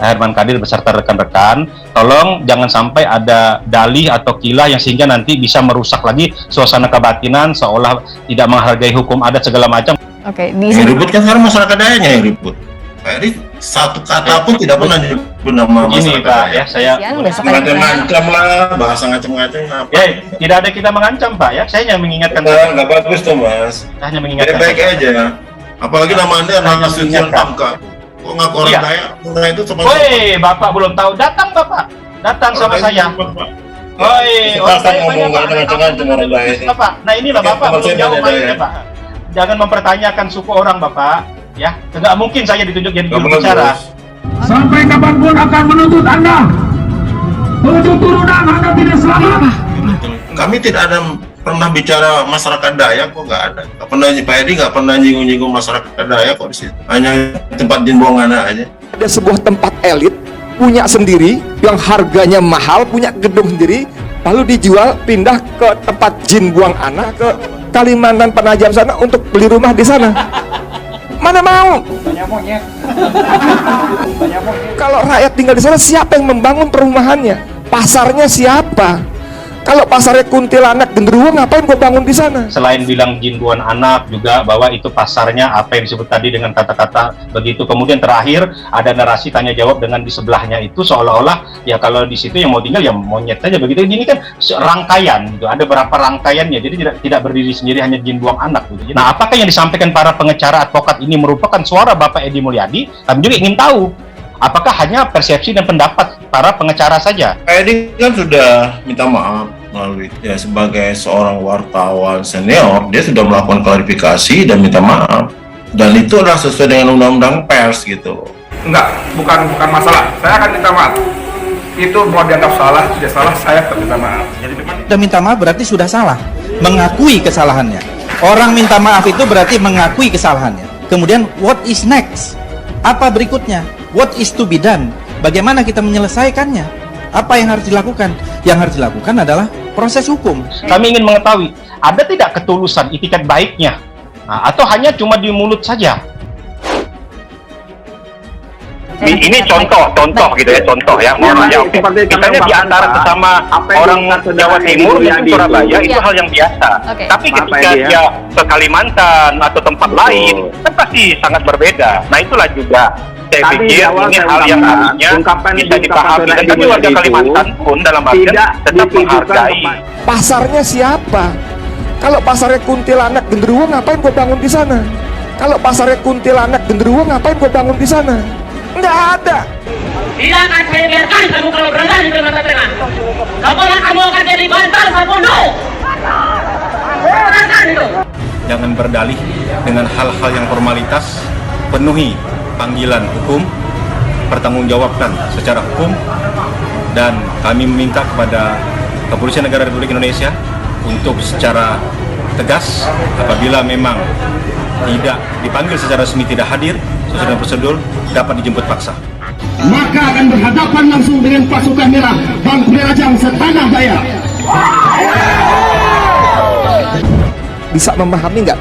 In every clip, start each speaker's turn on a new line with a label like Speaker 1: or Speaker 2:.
Speaker 1: Herman Kadir beserta rekan-rekan, tolong jangan sampai ada dalih atau kilah yang sehingga nanti bisa merusak lagi suasana kebatinan seolah tidak menghargai hukum adat segala macam.
Speaker 2: Oke,
Speaker 3: yang ribut kan sekarang masyarakat Dayanya yang ribut. Jadi satu kata pun tidak pernah nyebut nama
Speaker 1: Ini
Speaker 3: masyarakat
Speaker 1: Pak,
Speaker 3: Daya.
Speaker 1: ya saya
Speaker 3: Ngacam-ngacam lah, bahasa ngacam-ngacam apa.
Speaker 1: ya tidak ada kita mengancam Pak ya, saya hanya mengingatkan.
Speaker 3: Nggak bagus tuh Mas.
Speaker 1: Saya hanya mengingatkan.
Speaker 3: Baik aja. Apalagi nama Anda Nana Sution Pamka. Kok ngaku orang
Speaker 1: Iya.
Speaker 3: Daya? Orang itu sama.
Speaker 1: Woi, Bapak belum tahu, datang Bapak, datang sama saya. Woi,
Speaker 3: Sekarang saya ngomong nggak ada macam-macam orang Daya ini.
Speaker 1: Bapak, nah inilah
Speaker 3: Oke,
Speaker 1: Bapak
Speaker 3: teman
Speaker 1: belum
Speaker 3: saya
Speaker 1: jauh
Speaker 3: banyak
Speaker 1: mainnya
Speaker 3: Daya.
Speaker 1: Pak. Jangan mempertanyakan suku orang Bapak, ya. Tidak mungkin saya ditunjuk jadi
Speaker 3: Nggak
Speaker 1: juru
Speaker 3: boleh,
Speaker 1: bicara.
Speaker 3: Bos.
Speaker 4: Sampai kapanpun akan menuntut Anda. Untuk turunan Anda tidak selamat.
Speaker 3: Kami tidak ada pernah bicara masyarakat Dayak, kok nggak ada. Nggak pernah, Pak Edi nggak pernah nyinggung-nyinggung masyarakat Dayak kok di situ. Hanya tempat jin buang anak aja.
Speaker 5: Ada sebuah tempat elit punya sendiri yang harganya mahal, punya gedung sendiri, lalu dijual pindah ke tempat jin buang anak ke Kalimantan Penajam sana untuk beli rumah di sana. Mana mau? Kalau rakyat tinggal di sana, siapa yang membangun perumahannya? Pasarnya siapa? Kalau pasarnya kuntilanak genderuwo, ngapain gua bangun di sana?
Speaker 1: Selain bilang jin buan anak juga bahwa itu pasarnya apa yang disebut tadi dengan kata-kata begitu. Kemudian terakhir ada narasi tanya jawab dengan di sebelahnya itu seolah-olah ya kalau di situ yang mau tinggal ya monyet saja begitu. Ini kan rangkaian gitu. Ada berapa rangkaiannya. Jadi tidak berdiri sendiri hanya jin buang anak gitu. Nah, apakah yang disampaikan para pengacara advokat ini merupakan suara Bapak Edi Mulyadi? Kami juga ingin tahu. Apakah hanya persepsi dan pendapat para pengacara saja?
Speaker 3: Pak Edi kan sudah minta maaf melalui ya sebagai seorang wartawan senior, dia sudah melakukan klarifikasi dan minta maaf. Dan itu adalah sesuai dengan undang-undang pers gitu.
Speaker 4: Enggak, bukan masalah. Saya akan minta maaf. Itu mau dianggap salah, tidak salah, saya akan minta maaf. Jadi memang
Speaker 6: Sudah minta maaf berarti sudah salah, mengakui kesalahannya. Orang minta maaf itu berarti mengakui kesalahannya. Kemudian what is next? Apa berikutnya? What is to be done? Bagaimana kita menyelesaikannya? Apa yang harus dilakukan? Yang harus dilakukan adalah proses hukum.
Speaker 1: Kami ingin mengetahui, ada tidak ketulusan, itikat baiknya? Nah, atau hanya cuma di mulut saja? Ini contoh gitu ya, contoh ya. Misalnya di antara sesama orang Jawa Timur itu Surabaya itu hal yang biasa. Tapi ketika dia ke Kalimantan atau tempat lain, kan pasti sangat berbeda. Nah itulah juga saya pikir ini hal yang harusnya bisa dipahami. Dan kami warga Kalimantan pun dalam artian tetap menghargai.
Speaker 5: Pasarnya siapa? Kalau pasarnya kuntilanak genderuwo, ngapain gua bangun di sana? Kalau pasarnya kuntilanak genderuwo, ngapain gua bangun di sana? Nggak ada.
Speaker 7: Tidak akan saya biarkan kamu kalau berada di Kalimantan Tengah. Kamu akan jadi bantal terbunuh. Rasakan itu.
Speaker 8: Jangan berdalih dengan hal-hal yang formalitas, penuhi panggilan hukum, pertanggungjawabkan secara hukum, dan kami meminta kepada Kepolisian Negara Republik Indonesia untuk secara tegas apabila memang tidak dipanggil secara resmi, tidak hadir sesuai dengan prosedur, dapat dijemput paksa.
Speaker 4: maka akan berhadapan langsung dengan pasukan merah Bang Penajam setanah Daya.
Speaker 5: Bisa memahami nggak?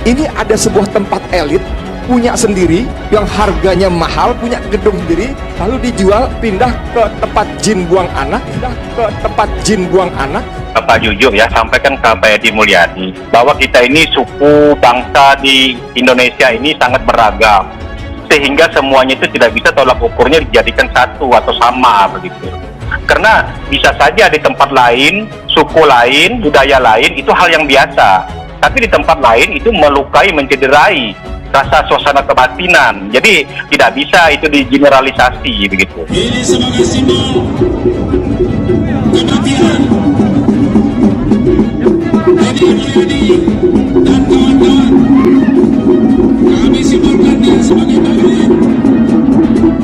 Speaker 5: Ini ada sebuah tempat elit punya sendiri yang harganya mahal, punya gedung sendiri, lalu dijual pindah ke tempat jin buang anak,
Speaker 1: Bapak jujur ya, sampaikan ke Pak Edi Mulyadi bahwa kita ini suku bangsa di Indonesia ini sangat beragam, sehingga semuanya itu tidak bisa tolak ukurnya dijadikan satu atau sama begitu. Karena bisa saja di tempat lain, suku lain, budaya lain itu hal yang biasa, tapi di tempat lain itu melukai, mencederai rasa suasana kebatinan. Jadi tidak bisa itu digeneralisasi begitu.
Speaker 9: Ini sebagai simbol kematian Edi Mulyadi dan kawan-kawan. Kami simbolkan dia sebagai bagian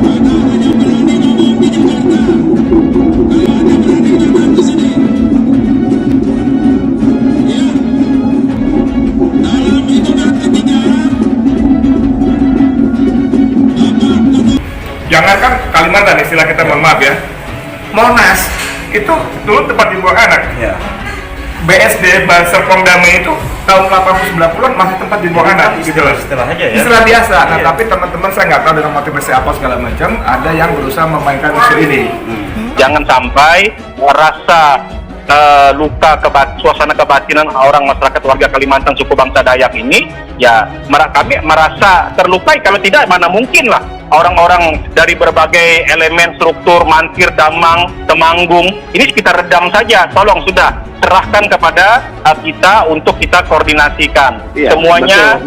Speaker 9: karena hanya berani ngomong di Jakarta, kalau hanya berani datang ke sini. Ya, dalam hitungan ketiga
Speaker 4: Jangankan Kalimantan, istilah kita mohon maaf ya, Monas itu dulu tempat dibuang anak. BSD Serpong Damai itu tahun 80-90-an masih tempat dibuang anak gitu loh.
Speaker 8: Istilah aja ya.
Speaker 4: Istilah biasa. Nah,
Speaker 8: Iya.
Speaker 4: tapi teman-teman saya nggak tahu dengan motivasi apa segala macam, ada yang berusaha memainkan isu ini.
Speaker 1: Jangan sampai rasa luka suasana kebatinan orang masyarakat warga Kalimantan suku bangsa Dayak ini, ya kami merasa terlukai. Kalau tidak, mana mungkin lah orang-orang dari berbagai elemen struktur Mansir, Damang, Temanggung ini kita redam saja. Tolong sudah serahkan kepada kita untuk kita koordinasikan semuanya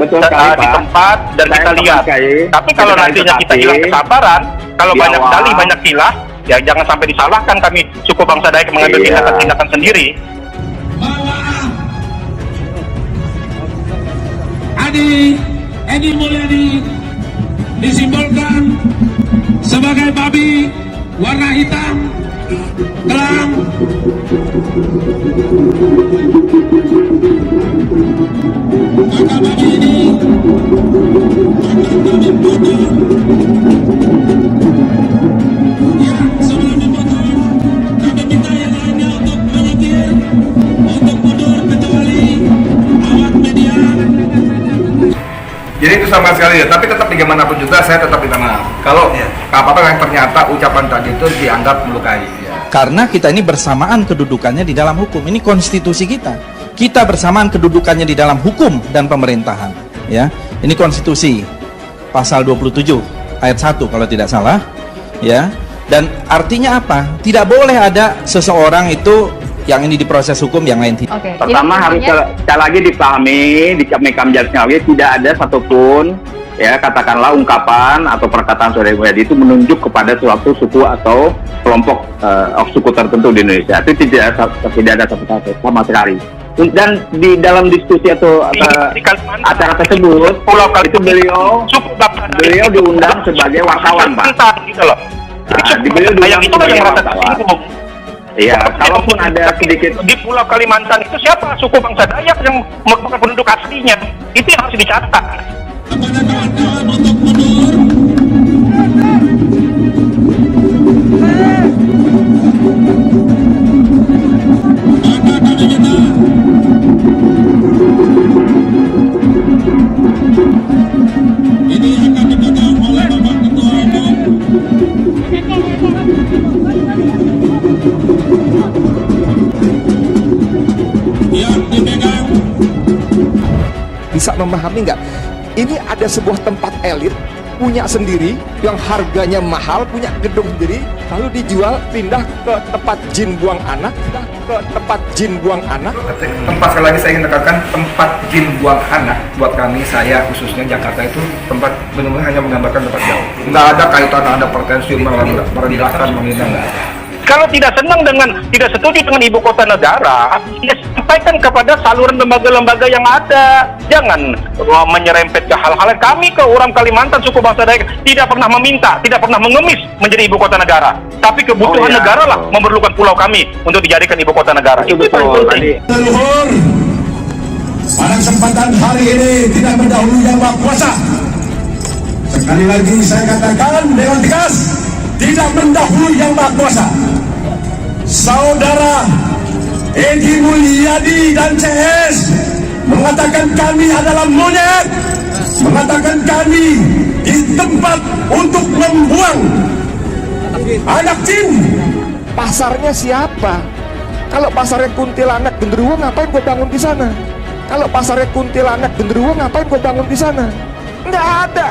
Speaker 1: di tempat dan kita lihat. Tapi kalau nantinya kita hilang kesabaran, kalau banyak dalih banyak kilah, ya jangan sampai disalahkan kami suku bangsa Dayak mengambil tindakan sendiri.
Speaker 9: Bahwa Edi Mulyadi disimbolkan sebagai babi warna hitam, kelam, maka babi ini akan kami potong. Ya, sebelum dipotong, kami minta yang lainnya untuk menyetir, untuk mundur kecuali awak media.
Speaker 4: Jadi itu sama sekali ya, tapi tetap bagaimanapun juga saya tetap minta maaf. Kalau apa-apa yang ternyata ucapan tadi itu dianggap melukai.
Speaker 6: Karena kita ini bersamaan kedudukannya di dalam hukum. Ini konstitusi kita. Kita bersamaan kedudukannya di dalam hukum dan pemerintahan. Ya, ini konstitusi pasal 27 ayat 1 kalau tidak salah. Ya, dan artinya apa? Tidak boleh ada seseorang itu yang ini diproses hukum, yang lain tidak.
Speaker 2: Oke,
Speaker 1: Pertama
Speaker 2: jadi
Speaker 1: harus
Speaker 2: maksudnya-
Speaker 1: sekali lagi dipahami di Mekamjat Ngawi tidak ada satupun ya katakanlah ungkapan atau perkataan saudara Mulyadi itu menunjuk kepada suatu suku atau kelompok suku tertentu di Indonesia. Itu tidak ada satu sama sekali. Dan di dalam diskusi atau acara tersebut itu beliau diundang sebagai wartawan, Pak. Gitu loh. Jadi beliau diundang sebagai wartawan. Iya, kalaupun ada sedikit di Pulau Kalimantan itu siapa suku bangsa Dayak yang merupakan penduduk aslinya, itu yang harus dicatat.
Speaker 9: Kepada kawan-kawan untuk mundur. Maka kami minta ini akan dipegang oleh Bapak Ketua Umum. Yang dipegang
Speaker 5: Bisa memahami nggak? Ini ada sebuah tempat elit punya sendiri yang harganya mahal, punya gedung sendiri, lalu dijual, pindah ke tempat jin buang anak,
Speaker 4: Tempat, sekali lagi saya ingin tekankan, tempat jin buang anak buat kami, saya khususnya Jakarta itu tempat benar-benar hanya menggambarkan tempat jauh. Nggak ada kaitan ada potensi merendahkan, menghina, nggak ada.
Speaker 1: Kalau tidak senang tidak setuju dengan ibu kota negara, ya sampaikan kepada saluran lembaga-lembaga yang ada. Jangan menyerempet ke hal-hal yang kami ke orang Kalimantan suku bangsa Dayak tidak pernah meminta, tidak pernah mengemis menjadi ibu kota negara. Tapi kebutuhan negara lah memerlukan pulau kami untuk dijadikan ibu kota negara. Itu paling penting.
Speaker 9: leluhur pada kesempatan hari ini tidak mendahului yang maha kuasa. Sekali lagi saya katakan dengan tegas, tidak mendahului yang maha kuasa. Saudara Edi Mulyadi dan CS mengatakan kami adalah monyet, mengatakan kami di tempat untuk membuang anak jin.
Speaker 5: pasarnya siapa? Kalau pasarnya kuntilanak genderuwo, ngapain gue bangun di sana? Kalau pasarnya kuntilanak genderuwo, ngapain gue bangun di sana? Nggak ada.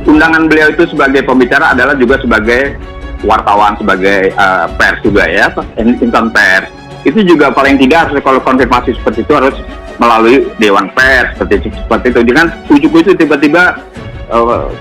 Speaker 1: Undangan beliau itu sebagai pembicara adalah juga sebagai wartawan, sebagai pers juga ya, insan pers. Itu juga paling tidak harus kalau konfirmasi seperti itu harus melalui Dewan Pers seperti itu. Dengan ujuk-ujuk itu tiba-tiba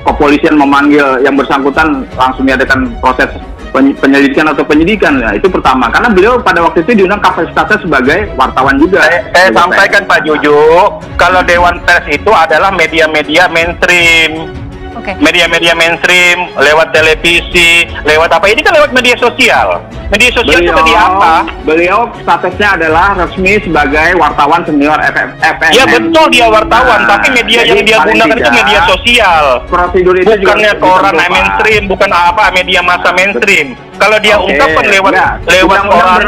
Speaker 1: kepolisian memanggil yang bersangkutan langsung diadakan proses penyelidikan atau penyidikan. Nah, itu pertama, karena beliau pada waktu itu diundang kapasitasnya sebagai wartawan juga. Saya sampaikan Pak Jojo, kalau Dewan Pers itu adalah media-media mainstream.
Speaker 2: Oke.
Speaker 1: Media-media mainstream, lewat televisi, lewat apa? Ini kan lewat media sosial. Media sosial itu tadi apa? Beliau statusnya adalah resmi sebagai wartawan senior FM. Ya betul, dia wartawan, tapi media yang dia gunakan itu media sosial. Prosedur itu bukannya koran mainstream, bukan apa media massa mainstream. Kalau dia ungkapkan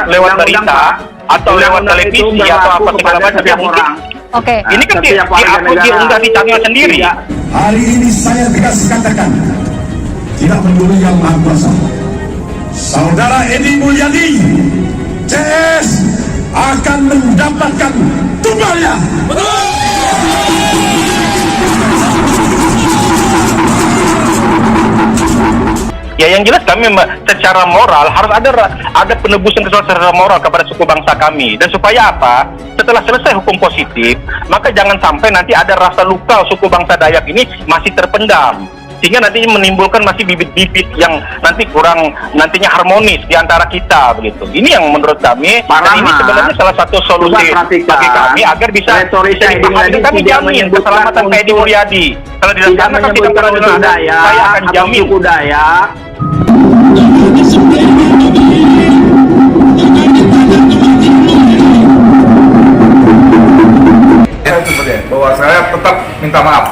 Speaker 1: lewat berita, atau lewat
Speaker 2: Undang-undang itu
Speaker 1: televisi atau
Speaker 2: berlaku
Speaker 1: apa segala
Speaker 2: kepada
Speaker 1: macam,
Speaker 2: setiap
Speaker 1: mungkin
Speaker 2: orang.
Speaker 10: Oke.
Speaker 1: ini kan
Speaker 2: Setiap warga
Speaker 1: diupload,
Speaker 2: negara.
Speaker 1: diunggah di channel sendiri.
Speaker 2: Tidak.
Speaker 9: Hari ini saya tegas katakan, tidak peduli yang maha kuasa, Saudara Edi Mulyadi, CS akan mendapatkan tumbalnya.
Speaker 1: Ya yang jelas kami secara moral harus ada penebusan kesalahan secara moral kepada suku bangsa kami, dan supaya apa? Setelah selesai hukum positif, maka jangan sampai nanti ada rasa luka suku bangsa Dayak ini masih terpendam, sehingga nanti menimbulkan masih bibit-bibit yang nanti kurang nantinya harmonis di antara kita begitu. Ini yang menurut kami, dan ini sebenarnya salah satu solusi bagi kami agar bisa dipahami, dan kami jamin keselamatan Pak Edi Mulyadi. Kalau dilaksanakan tidak peradilan adat, saya akan jamin.
Speaker 2: Suku Dayak.
Speaker 4: Ya itu seperti bahwa saya tetap minta maaf,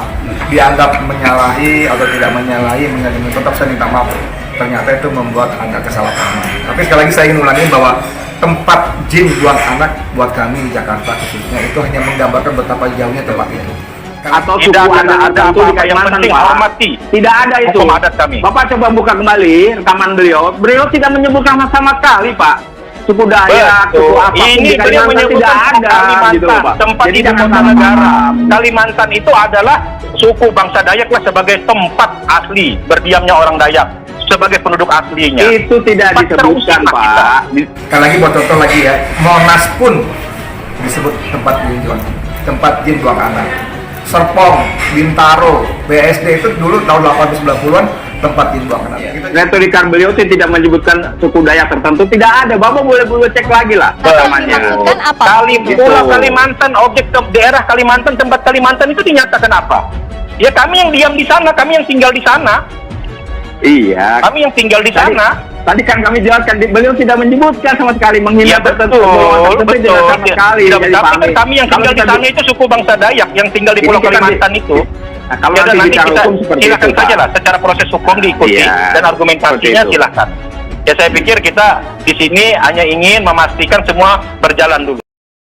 Speaker 4: dianggap menyalahi atau tidak menyalahi, tetap saya minta maaf. Ternyata itu membuat ada kesalahpahaman. Tapi sekali lagi saya ingin ulangi bahwa tempat jin buang anak buat kami di Jakarta khususnya itu hanya menggambarkan betapa jauhnya tempat itu.
Speaker 2: Atau
Speaker 1: Tidak
Speaker 2: suku
Speaker 1: ada
Speaker 2: adat tertentu di
Speaker 1: apa-apa, yang
Speaker 2: Kalimantan,
Speaker 1: penting
Speaker 2: Pak.
Speaker 1: hormati
Speaker 2: Tidak ada itu.
Speaker 1: hukum adat kami.
Speaker 2: Bapak coba buka kembali rekaman beliau. Beliau tidak menyebutkan sama sekali, Pak. Suku Dayak, suku apa pun
Speaker 1: Ini
Speaker 2: di
Speaker 1: beliau
Speaker 2: Kalimantan
Speaker 1: menyebutkan
Speaker 2: tidak ada,
Speaker 1: Kalimantan,
Speaker 2: gitu loh, Pak.
Speaker 1: tempat
Speaker 2: Jadi
Speaker 1: ibu
Speaker 2: jangan
Speaker 1: kota
Speaker 2: salah
Speaker 1: negara.
Speaker 2: paham.
Speaker 1: Kalimantan itu adalah suku bangsa Dayak lah sebagai tempat asli berdiamnya orang Dayak, sebagai penduduk aslinya.
Speaker 2: Itu tidak
Speaker 1: Tempat
Speaker 2: disebutkan,
Speaker 1: terusik kita.
Speaker 2: Pak.
Speaker 4: Sekali lagi buat contoh lagi ya, Monas pun disebut tempat jin buang anak. Serpong, Bintaro, BSD itu dulu tahun 1890-an tempat jin buang anak.
Speaker 2: Retorika beliau itu tidak menyebutkan suku Dayak tertentu, tidak ada. Bapak boleh cek lagi lah
Speaker 10: Tapi yang
Speaker 2: rekamannya.
Speaker 10: dimaksudkan apa?
Speaker 1: Pulau Kalimantan, objek daerah Kalimantan, tempat Kalimantan itu dinyatakan apa? Ya kami yang diam di sana, kami yang tinggal di sana,
Speaker 2: Iya.
Speaker 1: kami yang tinggal di sana.
Speaker 2: Tadi kan kami jelaskan, beliau tidak menyebutkan sama sekali menghina
Speaker 1: Iya
Speaker 2: tertentu,
Speaker 1: betul,
Speaker 2: golongan tertentu,
Speaker 1: betul.
Speaker 2: tidak sama sekali.
Speaker 1: Tidak,
Speaker 2: Jadi
Speaker 1: tapi
Speaker 2: pahami.
Speaker 1: kan kami yang
Speaker 2: Kalau
Speaker 1: tinggal di
Speaker 2: kita
Speaker 1: sana itu suku bangsa Dayak yang tinggal di
Speaker 2: Ini
Speaker 1: Pulau
Speaker 2: kita
Speaker 1: Kalimantan itu.
Speaker 2: Nah, kalau
Speaker 1: Ya, dan
Speaker 2: nanti
Speaker 1: nanti
Speaker 2: bicara
Speaker 1: kita
Speaker 2: hukum seperti
Speaker 1: silakan
Speaker 2: itu,
Speaker 1: saja
Speaker 2: Pak.
Speaker 1: lah secara proses hukum diikuti
Speaker 2: Iya,
Speaker 1: dan argumentasinya
Speaker 2: seperti itu.
Speaker 1: silakan. Ya saya pikir kita di sini hanya ingin memastikan semua berjalan dulu.